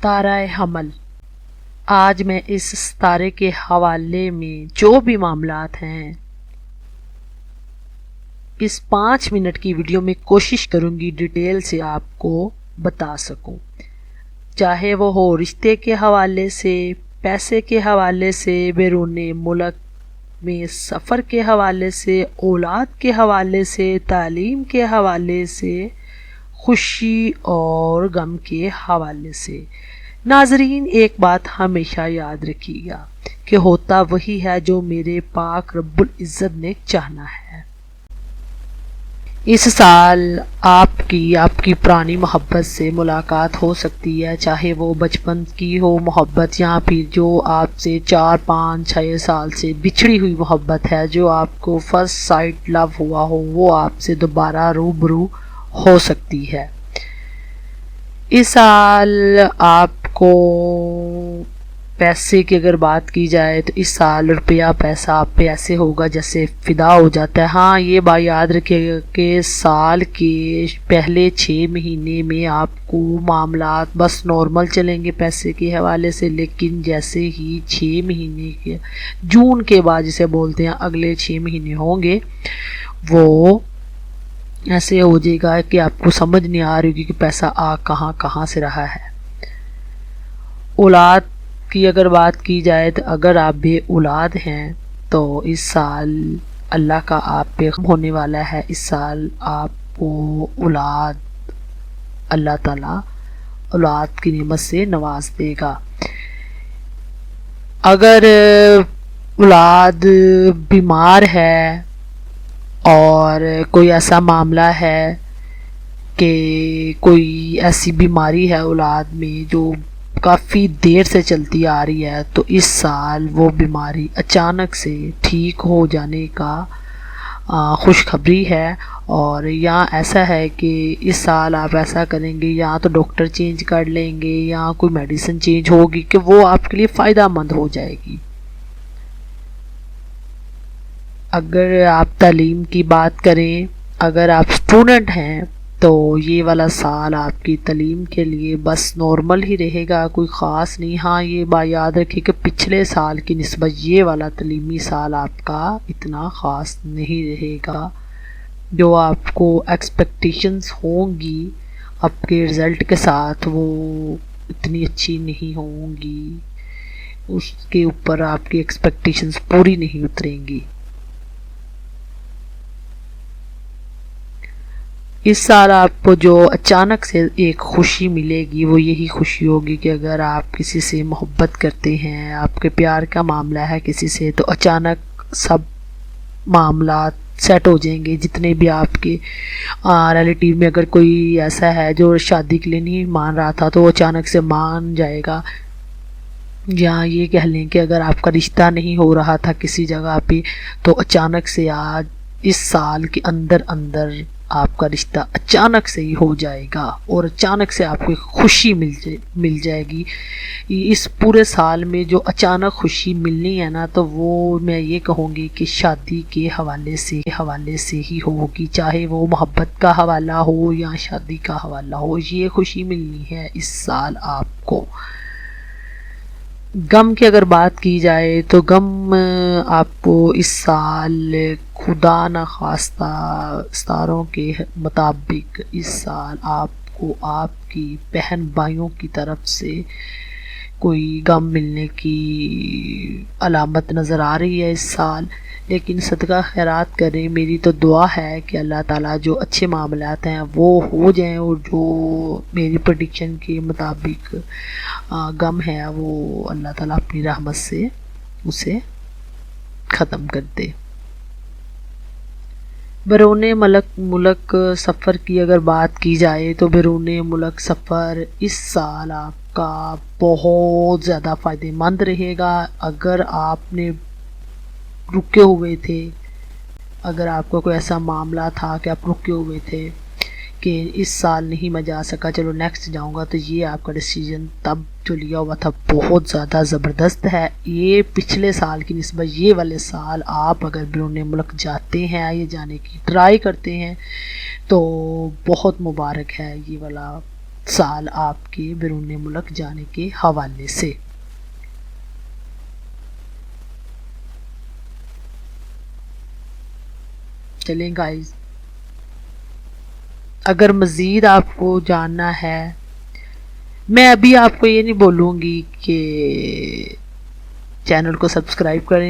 ستارہ حمل۔ آج میں اس ستارے کے حوالے میں جو بھی معاملات ہیں اس 5 منٹ کی ویڈیو میں کوشش کروں گی ڈیٹیل سے آپ کو بتا سکوں، چاہے وہ ہو رشتے کے حوالے سے، پیسے کے حوالے سے، بیرون ملک میں سفر کے حوالے سے، اولاد کے حوالے سے، تعلیم کے حوالے سے، خوشی اور غم کے حوالے سے۔ ناظرین، ایک بات ہمیشہ یاد رکھیے گا کہ ہوتا وہی ہے جو میرے پاک رب العزت نے چاہنا ہے۔ اس سال آپ کی پرانی محبت سے ملاقات ہو سکتی ہے، چاہے وہ بچپن کی ہو محبت یا پھر جو آپ سے 4، 5، 6 سال سے بچھڑی ہوئی محبت ہے، جو آپ کو فرسٹ سائٹ لو ہوا ہو، وہ آپ سے دوبارہ روبرو ہو سکتی ہے۔ اس سال آپ کو پیسے کی اگر بات کی جائے تو اس سال روپیہ پیسہ آپ پہ ایسے ہوگا جیسے فدا ہو جاتا ہے۔ ہاں، یہ بات یاد رکھے گا کہ سال کے پہلے 6 مہینے میں آپ کو معاملات بس نارمل چلیں گے پیسے کے حوالے سے، لیکن جیسے ہی 6 مہینے کے جون کے بعد جسے بولتے ہیں اگلے 6 مہینے ہوں گے، وہ ایسے ہو جائے گا کہ آپ کو سمجھ نہیں آ رہی ہوگی کہ پیسہ کہاں سے رہا ہے۔ اولاد کی اگر بات کی جائے تو اگر آپ بے اولاد ہیں تو اس سال اللہ کا آپ پہ ہونے والا ہے۔ اس سال آپ کو اللہ تعالیٰ اولاد کی نعمت سے نواز دے گا۔ اگر اولاد بیمار ہے اور کوئی ایسا معاملہ ہے کہ کوئی ایسی بیماری ہے اولاد میں جو کافی دیر سے چلتی آ رہی ہے، تو اس سال وہ بیماری اچانک سے ٹھیک ہو جانے کا خوشخبری ہے۔ اور یا ایسا ہے کہ اس سال آپ ایسا کریں گے یا تو ڈاکٹر چینج کر لیں گے یا کوئی میڈیسن چینج ہوگی کہ وہ آپ کے لیے فائدہ مند ہو جائے گی۔ اگر آپ تعلیم کی بات کریں، اگر آپ اسٹوڈنٹ ہیں تو یہ والا سال آپ کی تعلیم کے لیے بس نارمل ہی رہے گا، کوئی خاص نہیں۔ ہاں، یہ بات یاد رکھیں کہ پچھلے سال کی نسبت یہ والا تعلیمی سال آپ کا اتنا خاص نہیں رہے گا۔ جو آپ کو ایکسپیکٹیشنز ہوں گی آپ کے رزلٹ کے ساتھ، وہ اتنی اچھی نہیں ہوں گی، اس کے اوپر آپ کی ایکسپیکٹیشنز پوری نہیں اتریں گی۔ اس سال آپ کو جو اچانک سے ایک خوشی ملے گی وہ یہی خوشی ہوگی کہ اگر آپ کسی سے محبت کرتے ہیں، آپ کے پیار کا معاملہ ہے کسی سے، تو اچانک سب معاملات سیٹ ہو جائیں گے۔ جتنے بھی آپ کے ریلیٹیو میں اگر کوئی ایسا ہے جو شادی کے لیے نہیں مان رہا تھا تو وہ اچانک سے مان جائے گا، یا یہ کہہ لیں کہ اگر آپ کا رشتہ نہیں ہو رہا تھا کسی جگہ پہ تو اچانک سے آج اس سال کے اندر آپ کا رشتہ اچانک سے ہی ہو جائے گا اور اچانک سے آپ کو خوشی مل جائے گی۔ اس پورے سال میں جو اچانک خوشی ملنی ہے نا، تو وہ میں یہ کہوں گی کہ شادی کے حوالے سے ہی ہوگی، چاہے وہ محبت کا حوالہ ہو یا شادی کا حوالہ ہو، یہ خوشی ملنی ہے اس سال آپ کو۔ غم کی اگر بات کی جائے تو غم آپ کو اس سال خدا نخواستہ ستاروں کے مطابق اس سال آپ کو آپ کی بہن بھائیوں کی طرف سے کوئی غم ملنے کی علامت نظر آ رہی ہے اس سال، لیکن صدقہ خیرات کریں۔ میری تو دعا ہے کہ اللہ تعالیٰ جو اچھے معاملات ہیں وہ ہو جائیں اور جو میری پریڈکشن کے مطابق غم ہے وہ اللہ تعالیٰ اپنی رحمت سے اسے ختم کر دے۔ بیرون ملک سفر کی اگر بات کی جائے تو بیرون ملک سفر اس سال آپ کا بہت زیادہ فائدہ مند رہے گا۔ اگر آپ نے رکے ہوئے تھے، اگر آپ کو کوئی ایسا معاملہ تھا کہ آپ رکے ہوئے تھے کہ اس سال نہیں میں جا سکا، چلو نیکسٹ جاؤں گا، تو یہ آپ کا ڈیسیجن تب جو لیا ہوا تھا بہت زیادہ زبردست ہے۔ یہ پچھلے سال کی نسبت یہ والے سال آپ اگر بیرون ملک جاتے ہیں، یہ جانے کی ٹرائی کرتے ہیں تو بہت مبارک ہے یہ والا سال آپ کے بیرون ملک جانے کے حوالے سے۔ چلیں گائز، اگر مزید آپ کو جاننا ہے، میں ابھی آپ کو یہ نہیں بولوں گی کہ چینل کو سبسکرائب کریں،